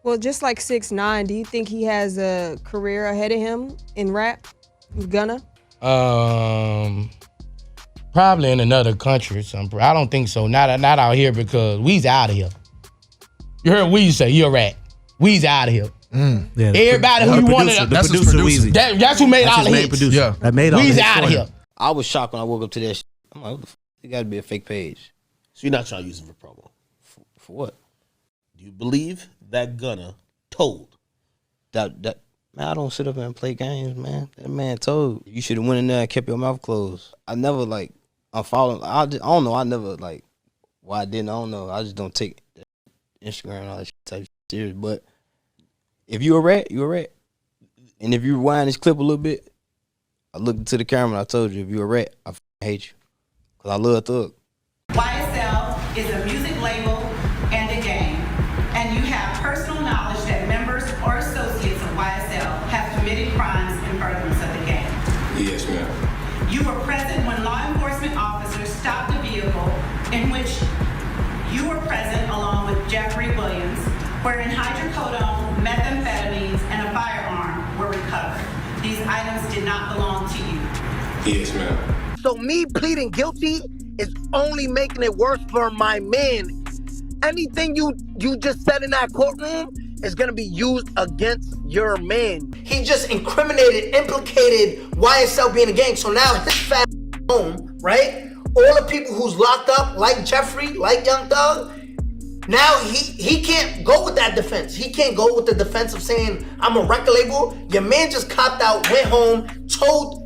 Well, just like 6ix9ine, do you think he has a career ahead of him in rap? Gunna? Probably in another country. I don't think so. Not out here because Weezy out of here. You heard Weezy say, you're a rat. Weezy out of here. Yeah, Everybody who you wanted. That's his producer. Weezy. That's who made all the hits. Producer. Yeah. That made all the Weezy hits. out of here. I was shocked when I woke up to that shit. I'm like, what the fuck? It got to be a fake page. So you're not trying to use it for promo? For what? Do you believe that Gunna told? Man, I don't sit up and play games, man. That man told. You should have went in there and kept your mouth closed. I never, unfollowed. I don't know. I never, why I didn't, I don't know. I just don't take Instagram and all that shit type serious. But if you a rat, you a rat. And if you rewind this clip a little bit, I looked into the camera and I told you, if you a rat, I hate you. Because I love Thug. YSL is a music label and a game. And you have personal knowledge that members or associates of YSL have committed crimes in furtherance of the game. Yes, ma'am. You were present when law enforcement officers stopped a vehicle in which you were present along with Jeffrey Williams, wherein hydrocodone, methamphetamines, and a firearm were recovered. These items did not belong to you. Yes, ma'am. So me pleading guilty is only making it worse for my man. Anything you just said in that courtroom is gonna be used against your man. He just implicated YSL being a gang. So now his fat home, right? All the people who's locked up, like Jeffrey, like Young Thug, now he can't go with that defense. He can't go with the defense of saying, I'm a record label. Your man just copped out, went home, told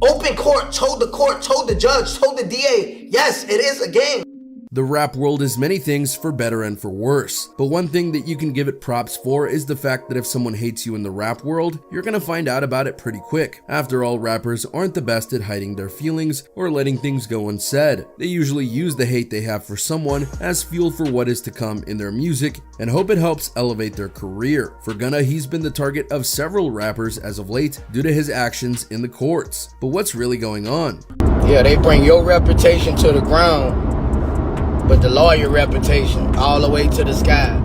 open court, told the judge, told the DA, yes, it is a gang. The rap world is many things for better and for worse, but one thing that you can give it props for is the fact that if someone hates you in the rap world, you're gonna find out about it pretty quick. After all, rappers aren't the best at hiding their feelings or letting things go unsaid. They usually use the hate they have for someone as fuel for what is to come in their music and hope it helps elevate their career. For Gunna, he's been the target of several rappers as of late due to his actions in the courts. But what's really going on? Yeah, they bring your reputation to the ground, but the lawyer reputation all the way to the sky.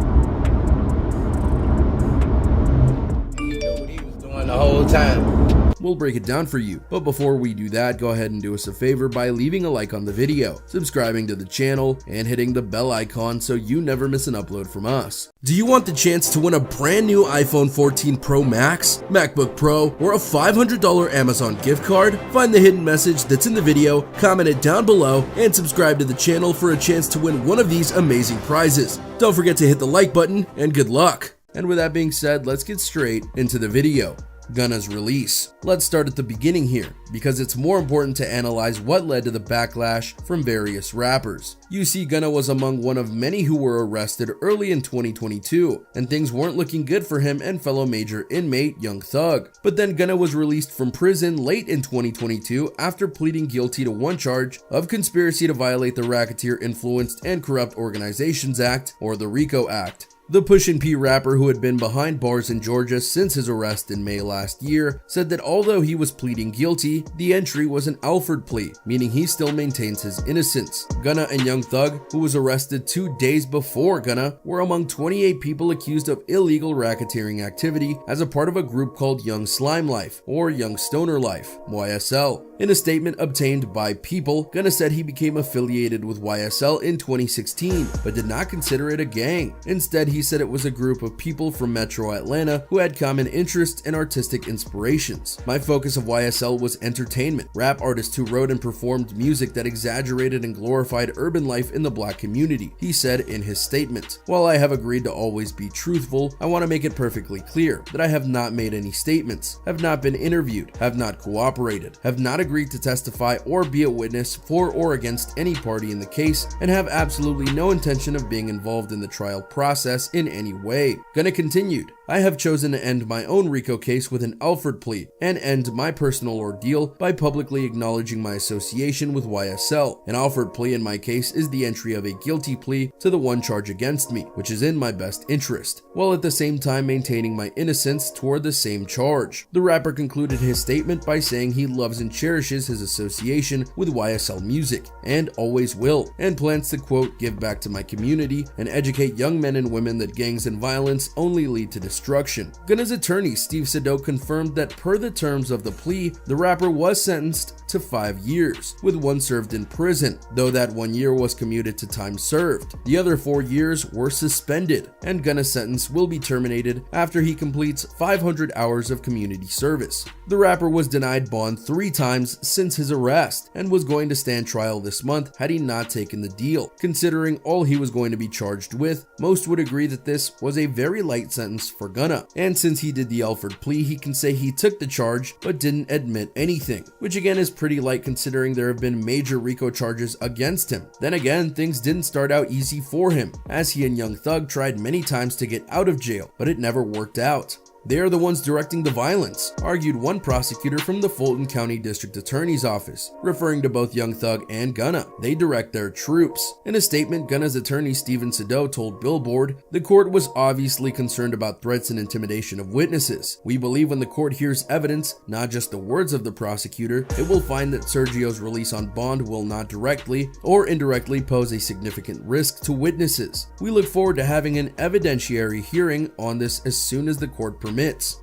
And you know what he was doing the whole time. We'll break it down for you, but before we do that, go ahead and do us a favor by leaving a like on the video, subscribing to the channel, and hitting the bell icon so you never miss an upload from us. Do you want the chance to win a brand new iPhone 14 Pro Max, MacBook Pro, or a $500 Amazon gift card? Find the hidden message that's in the video, comment it down below, and subscribe to the channel for a chance to win one of these amazing prizes. Don't forget to hit the like button, and good luck! And with that being said, let's get straight into the video. Gunna's release. Let's start at the beginning here, because it's more important to analyze what led to the backlash from various rappers. You see, Gunna was among one of many who were arrested early in 2022, and things weren't looking good for him and fellow major inmate Young Thug. But then Gunna was released from prison late in 2022 after pleading guilty to one charge of conspiracy to violate the Racketeer Influenced and Corrupt Organizations Act, or the RICO Act. The Pushin' P rapper, who had been behind bars in Georgia since his arrest in May last year, said that although he was pleading guilty, the entry was an Alford plea, meaning he still maintains his innocence. Gunna and Young Thug, who was arrested 2 days before Gunna, were among 28 people accused of illegal racketeering activity as a part of a group called Young Slime Life, or Young Stoner Life, YSL. In a statement obtained by People, Gunna said he became affiliated with YSL in 2016, but did not consider it a gang. Instead, he said it was a group of people from Metro Atlanta who had common interests and artistic inspirations. My focus of YSL was entertainment, rap artists who wrote and performed music that exaggerated and glorified urban life in the black community, he said in his statement. While I have agreed to always be truthful, I want to make it perfectly clear that I have not made any statements, have not been interviewed, have not cooperated, have not agreed to testify or be a witness for or against any party in the case, and have absolutely no intention of being involved in the trial process in any way. Gunna continued, I have chosen to end my own RICO case with an Alford plea and end my personal ordeal by publicly acknowledging my association with YSL. An Alford plea in my case is the entry of a guilty plea to the one charge against me, which is in my best interest, while at the same time maintaining my innocence toward the same charge. The rapper concluded his statement by saying he loves and cherishes his association with YSL Music, and always will, and plans to, quote, give back to my community and educate young men and women and that gangs and violence only lead to destruction. Gunna's attorney, Steve Sido, confirmed that per the terms of the plea, the rapper was sentenced to 5 years, with 1 served in prison, though that 1 year was commuted to time served. The other 4 years were suspended, and Gunna's sentence will be terminated after he completes 500 hours of community service. The rapper was denied bond 3 times since his arrest, and was going to stand trial this month had he not taken the deal. Considering all he was going to be charged with, most would agree that this was a very light sentence for Gunna, and since he did the Alford plea, he can say he took the charge but didn't admit anything, which again is pretty light considering there have been major RICO charges against him. Then again, things didn't start out easy for him, as he and Young Thug tried many times to get out of jail, but it never worked out. They are the ones directing the violence, argued one prosecutor from the Fulton County District Attorney's Office, referring to both Young Thug and Gunna. They direct their troops. In a statement, Gunna's attorney Steven Sido told Billboard, "The court was obviously concerned about threats and intimidation of witnesses. We believe when the court hears evidence, not just the words of the prosecutor, it will find that Sergio's release on bond will not directly or indirectly pose a significant risk to witnesses. We look forward to having an evidentiary hearing on this as soon as the court permits."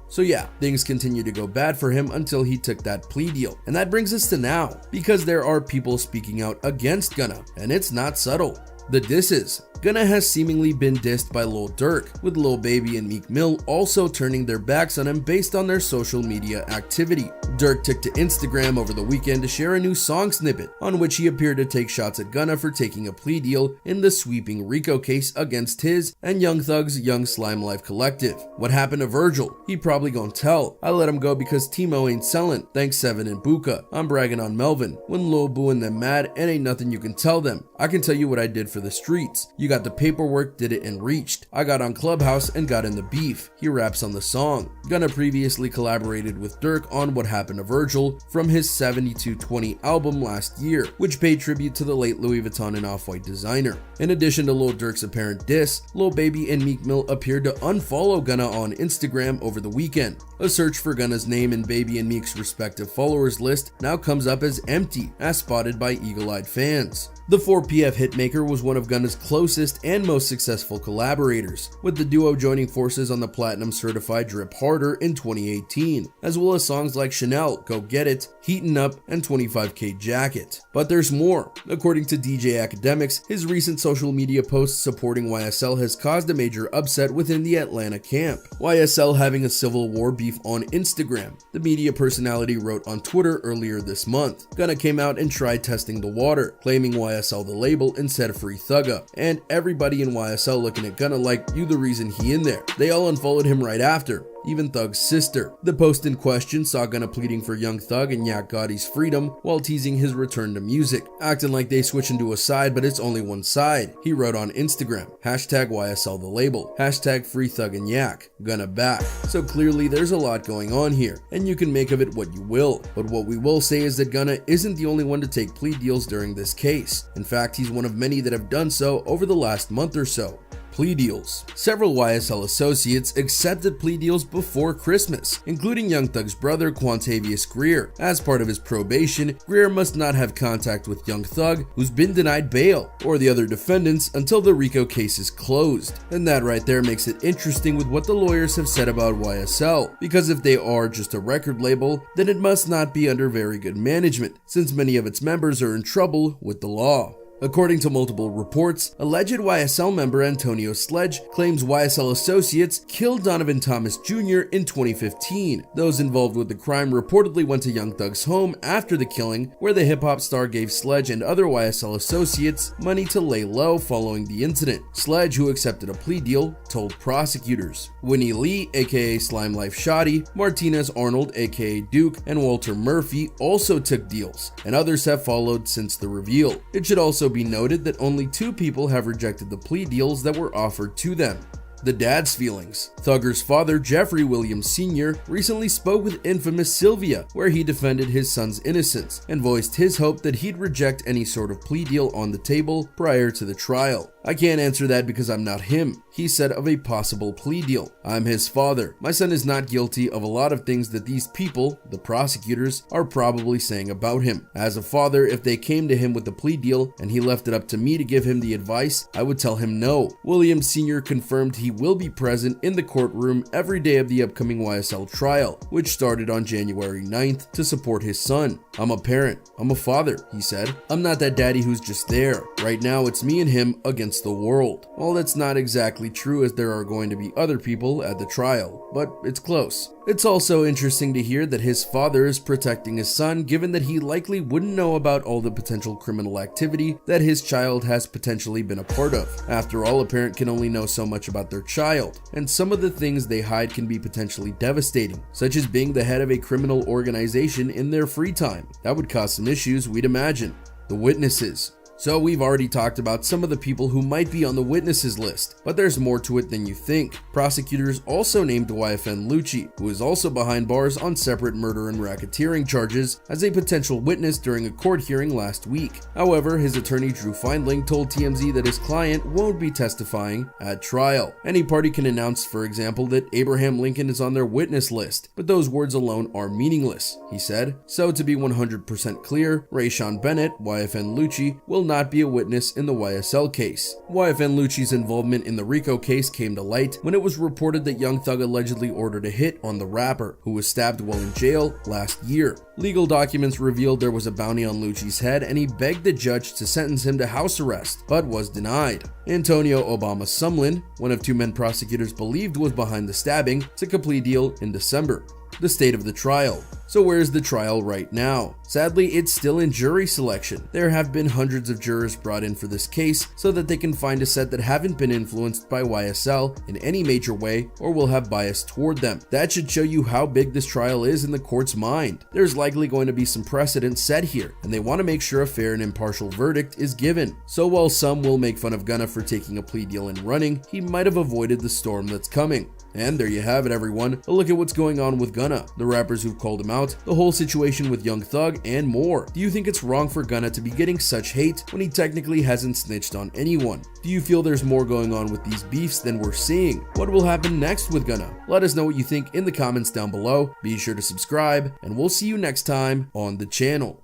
So yeah, things continue to go bad for him until he took that plea deal. And that brings us to now, because there are people speaking out against Gunna, and it's not subtle. The disses. Gunna has seemingly been dissed by Lil Durk, with Lil Baby and Meek Mill also turning their backs on him based on their social media activity. Durk took to Instagram over the weekend to share a new song snippet, on which he appeared to take shots at Gunna for taking a plea deal in the sweeping RICO case against his and Young Thug's Young Slime Life collective. What happened to Virgil? He probably gon' tell. I let him go because Timo ain't sellin'. Thanks Seven and Buka. I'm bragging on Melvin. When Lil Boo and them mad, and ain't nothing you can tell them. I can tell you what I did for the streets. You got the paperwork, did it, and reached. I got on Clubhouse and got in the beef. He raps on the song. Gunna previously collaborated with Durk on What Happened to Virgil from his 7220 album last year, which paid tribute to the late Louis Vuitton and Off-White designer. In addition to Lil Durk's apparent diss, Lil Baby and Meek Mill appeared to unfollow Gunna on Instagram over the weekend. A search for Gunna's name in Baby and Meek's respective followers list now comes up as empty, as spotted by eagle-eyed fans. The 4PF hitmaker was one of Gunna's closest and most successful collaborators, with the duo joining forces on the platinum-certified Drip Harder in 2018, as well as songs like Chanel, Go Get It, Heatin' Up, and 25K Jacket. But there's more. According to DJ Academics, his recent social media posts supporting YSL has caused a major upset within the Atlanta camp. YSL having a civil war beef on Instagram. The media personality wrote on Twitter earlier this month. Gunna came out and tried testing the water, claiming YSL the label instead of Free Thugga, and everybody in YSL looking at Gunna like, you the reason he in there. They all unfollowed him right after. Even Thug's sister. The post in question saw Gunna pleading for Young Thug and Yak Gotti's freedom while teasing his return to music, acting like they switch into a side but it's only one side. He wrote on Instagram, hashtag YSL the label, hashtag Free Thug and Yak, Gunna back. So clearly there's a lot going on here, and you can make of it what you will. But what we will say is that Gunna isn't the only one to take plea deals during this case. In fact, he's one of many that have done so over the last month or so. Plea deals. Several YSL associates accepted plea deals before Christmas, including Young Thug's brother Quantavious Greer. As part of his probation, Greer must not have contact with Young Thug, who's been denied bail, or the other defendants until the RICO case is closed. And that right there makes it interesting with what the lawyers have said about YSL, because if they are just a record label, then it must not be under very good management, since many of its members are in trouble with the law. According to multiple reports, alleged YSL member Antonio Sledge claims YSL associates killed Donovan Thomas Jr. in 2015. Those involved with the crime reportedly went to Young Thug's home after the killing, where the hip-hop star gave Sledge and other YSL associates money to lay low following the incident. Sledge, who accepted a plea deal, told prosecutors. Winnie Lee, aka Slime Life Shotty, Martinez Arnold, aka Duke, and Walter Murphy also took deals, and others have followed since the reveal. It should also be noted that only 2 people have rejected the plea deals that were offered to them. The dad's feelings. Thugger's father, Jeffrey Williams Sr., recently spoke with infamous Sylvia, where he defended his son's innocence and voiced his hope that he'd reject any sort of plea deal on the table prior to the trial. "I can't answer that because I'm not him," he said of a possible plea deal. "I'm his father. My son is not guilty of a lot of things that these people, the prosecutors, are probably saying about him. As a father, if they came to him with a plea deal and he left it up to me to give him the advice, I would tell him no." Williams Sr. confirmed he will be present in the courtroom every day of the upcoming YSL trial, which started on January 9th, to support his son. "I'm a parent. I'm a father," he said. "I'm not that daddy who's just there. Right now, it's me and him against the world." Well, that's not exactly true, as there are going to be other people at the trial, but it's close. It's also interesting to hear that his father is protecting his son, given that he likely wouldn't know about all the potential criminal activity that his child has potentially been a part of. After all, a parent can only know so much about their child, and some of the things they hide can be potentially devastating, such as being the head of a criminal organization in their free time. That would cause some issues, we'd imagine. The witnesses. So we've already talked about some of the people who might be on the witnesses list, but there's more to it than you think. Prosecutors also named YFN Lucci, who is also behind bars on separate murder and racketeering charges, as a potential witness during a court hearing last week. However, his attorney Drew Findling told TMZ that his client won't be testifying at trial. Any party can announce, for example, that Abraham Lincoln is on their witness list, but those words alone are meaningless, he said. So to be 100% clear, Rayshawn Bennett, YFN Lucci, will not be a witness in the YSL case. YFN Lucci's involvement in the RICO case came to light when it was reported that Young Thug allegedly ordered a hit on the rapper, who was stabbed while in jail last year. Legal documents revealed there was a bounty on Lucci's head, and he begged the judge to sentence him to house arrest, but was denied. Antonio Obama Sumlin, one of 2 men prosecutors believed was behind the stabbing, took a plea deal in December. The state of the trial. So where's the trial right now? Sadly, it's still in jury selection. There have been hundreds of jurors brought in for this case so that they can find a set that haven't been influenced by YSL in any major way or will have bias toward them. That should show you how big this trial is in the court's mind. There's likely going to be some precedent set here, and they want to make sure a fair and impartial verdict is given. So while some will make fun of Gunna for taking a plea deal and running, he might have avoided the storm that's coming. And there you have it, everyone. A look at what's going on with Gunna, the rappers who've called him out, the whole situation with Young Thug, and more. Do you think it's wrong for Gunna to be getting such hate when he technically hasn't snitched on anyone? Do you feel there's more going on with these beefs than we're seeing? What will happen next with Gunna? Let us know what you think in the comments down below. Be sure to subscribe, and we'll see you next time on the channel.